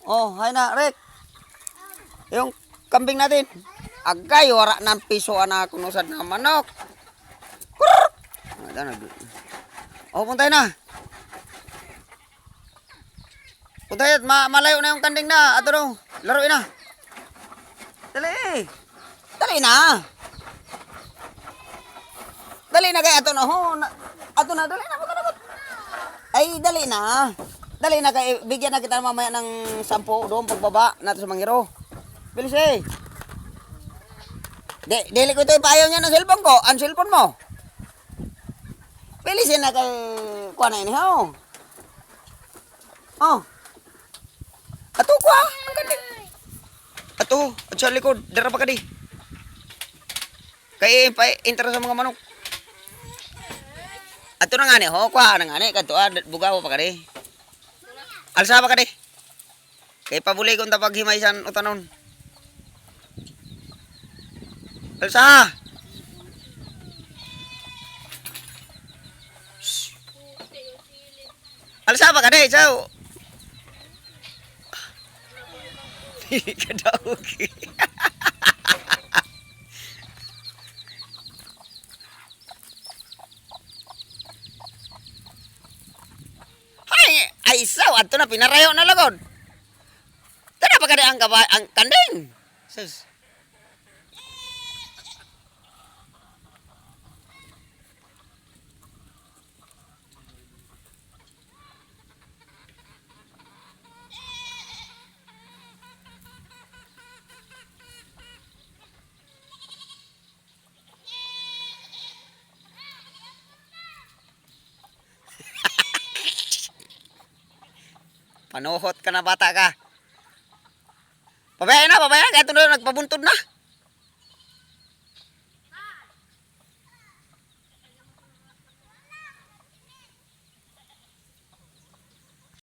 Oh, hay na, Rick. Yung kambing natin. Agay, wara ng piso na kunusad na manok. Kurr! Oh, puntay na. Puntay at malayo na yung kanding na. Ato no, laruin na. Dali. Dali na. Dali na kay ato na ho. Ato na, dali na. Ay, dali na. Dali na kay bigyan na kita mamaya ng 10 doon pagbaba nato sa Mangiro. Bilis eh. Dili ko ito ipayaw niya ng cellphone ko. Ang cellphone mo. Bilisin na kay kuha na ini ho. Oh. Ato ko ah. Ang ganda. Ato. At sa likod. Dara pa ka di. Kaya intro sa mga manok. Ato na nga ni ho. Kuha na nga ni. Kato ah. Bugaw pa ka di. Alsa pa ka di. Kaya pabuli kong tapag himaysan utanon. Alsa. Alsa pa ka di. Sao. Kadaog. Ay sao ato na pinarayo na lagod. Tara pa kada ang kanding. Sus. Panuhot ka na bata ka. Pabayaan na, kaya ito na nagpabuntod na.